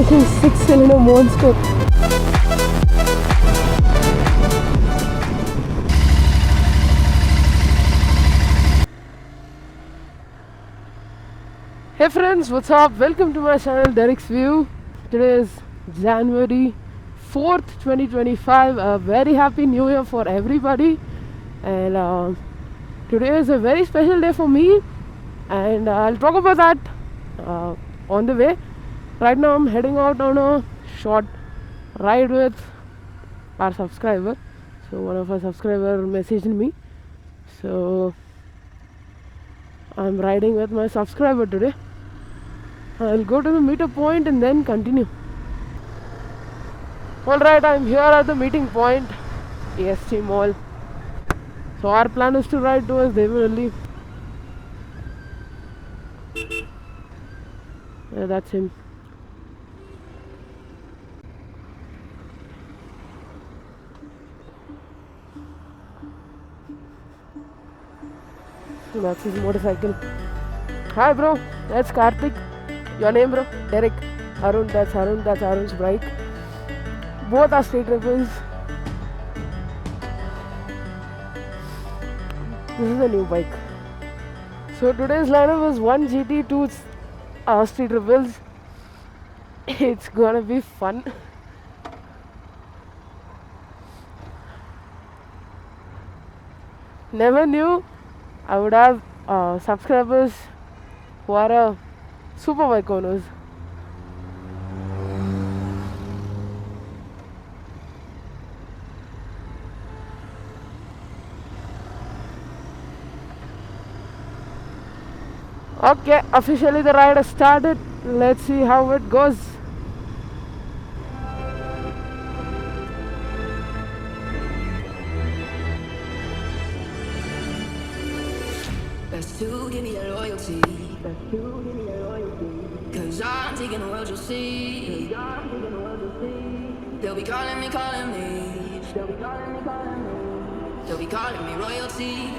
freaking 6-cylinder monster. Hey friends, what's up? Welcome to my channel Derek's View. Today is January 4th, 2025. A very happy new year for everybody. And today is a very special day for me. And I'll talk about that on the way. Right now I'm heading out on a short ride with our subscriber. So one of our subscriber messaged me. So I'm riding with my subscriber today. I'll go to the meetup point and then continue. Alright, I'm here at the meeting point, EST Mall. So our plan is to ride towards Devirali. Yeah, that's him. That's his motorcycle. Hi bro, that's Karthik. Your name bro? Derek. Arun, that's Arun's bike. Both are street rebels. This is a new bike. So today's lineup is 1 GT, 2 street rebels. It's gonna be fun. Never knew I would have subscribers who are superbike owners. Okay, officially the ride has started. Let's see how it goes. Best to give me your loyalty. Cause I'm taking the world, you'll see. They'll be calling me. They'll be calling me royalty.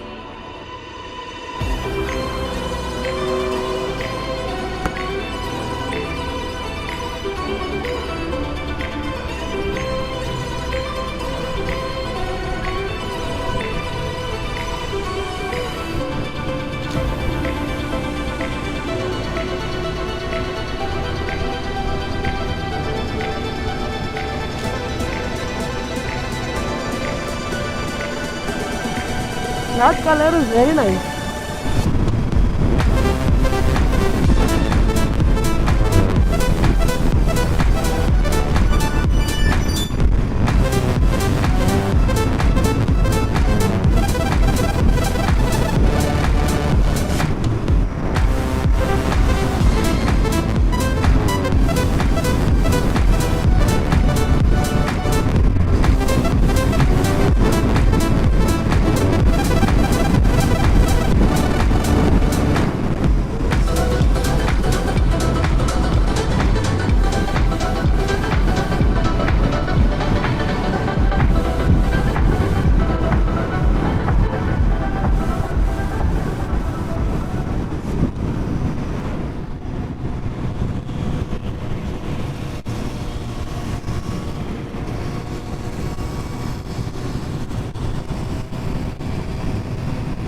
That color is very nice.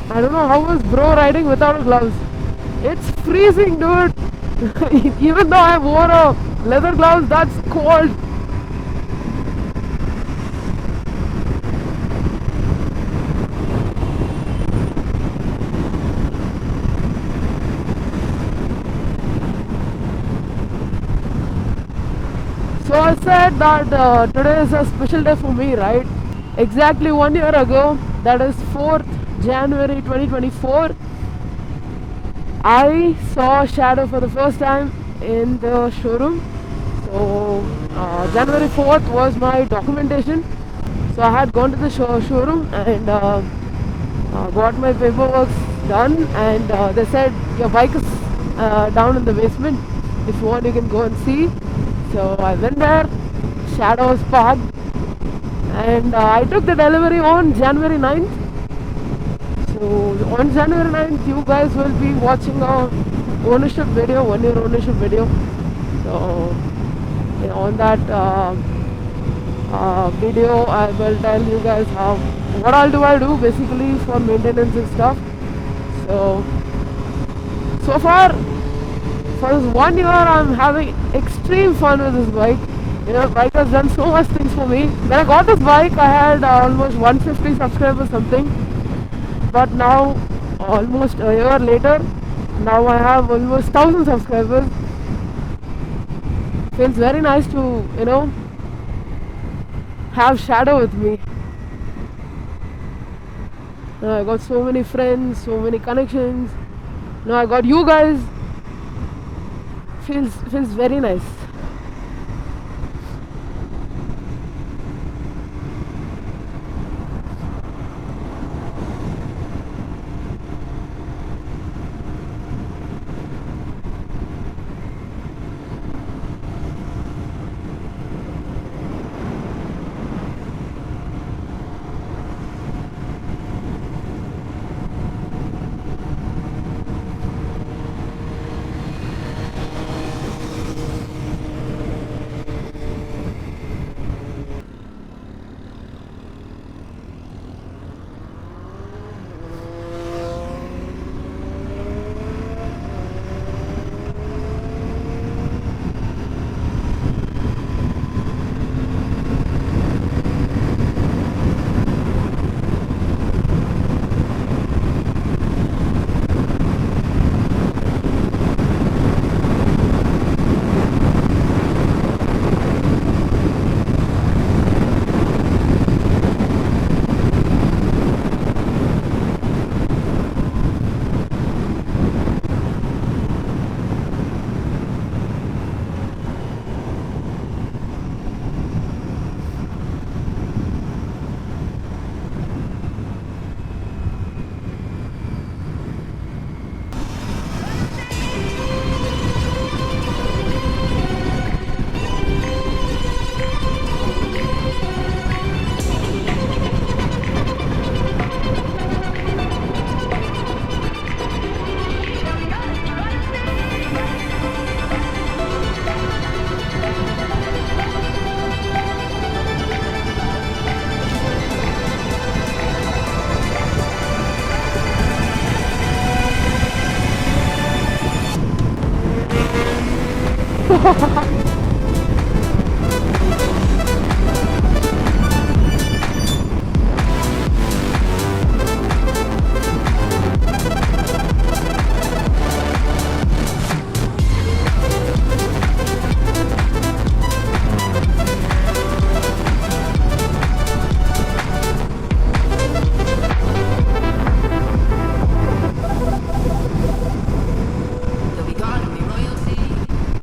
I don't know how is bro riding without gloves. It's freezing, dude. Even though I wore a leather gloves, that's cold. So I said that today is a special day for me, right? Exactly 1 year ago, that is 4th January 2024, I saw Shadow for the first time in the showroom. So January 4th was my documentation. So I had gone to the showroom and got my paperwork done, and they said your bike is down in the basement. If you want, you can go and see. So I went there. Shadow was parked, and I took the delivery on January 9th. So on January 9th, you guys will be watching a ownership video, 1 year ownership video. So on that video I will tell you guys how what all do I do basically for maintenance and stuff. So far for this 1 year I'm having extreme fun with this bike. You know, bike has done so much things for me. When I got this bike I had almost 150 subscribers something, but now almost a year later now I have almost 1000 subscribers. Feels very nice to, you know, have Shadow with me. I got so many friends, so many connections. Now I got you guys. Feels very nice.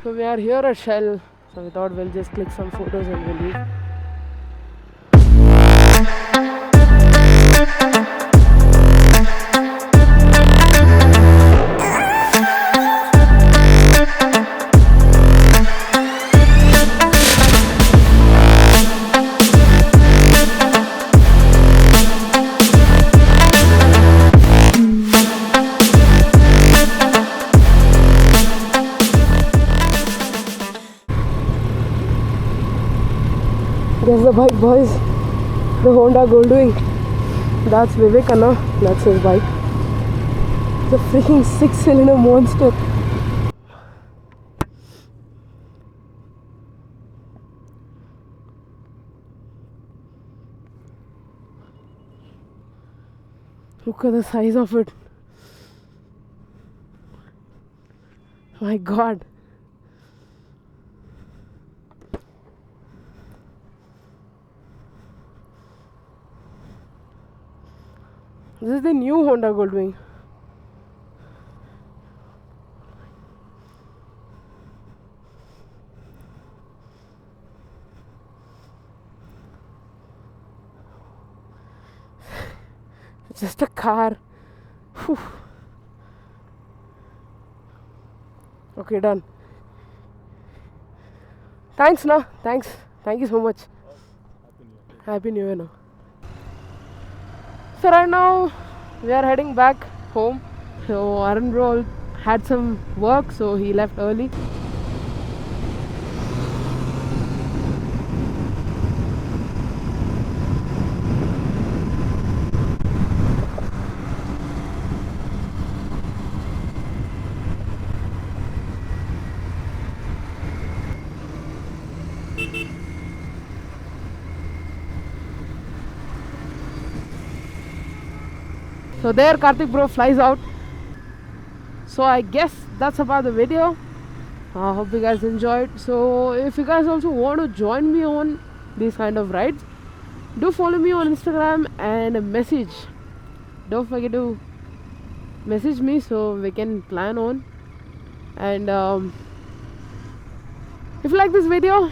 So we are here at Shell, so we thought we'll just click some photos and we'll leave. There's the bike, boys. The Honda Goldwing. That's Vivekanna. That's his bike. It's a freaking 6-cylinder monster. Look at the size of it. My God. This is the new Honda Goldwing. It's just a car. Whew. Okay, done. Thanks, na. Thanks. Thank you so much. Happy New Year, na. So right now we are heading back home. So Arun bro had some work, so he left early. So there Karthik bro flies out. So I guess that's about the video. I hope you guys enjoyed. So if you guys also want to join me on these kind of rides, do follow me on Instagram and message. Don't forget to message me so we can plan on. And if you like this video,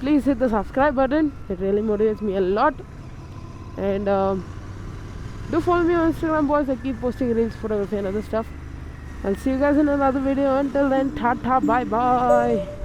please hit the subscribe button. It really motivates me a lot. And do follow me on Instagram, boys. I keep posting reels, photography and other stuff. I'll see you guys in another video. Until then, ta-ta, bye-bye.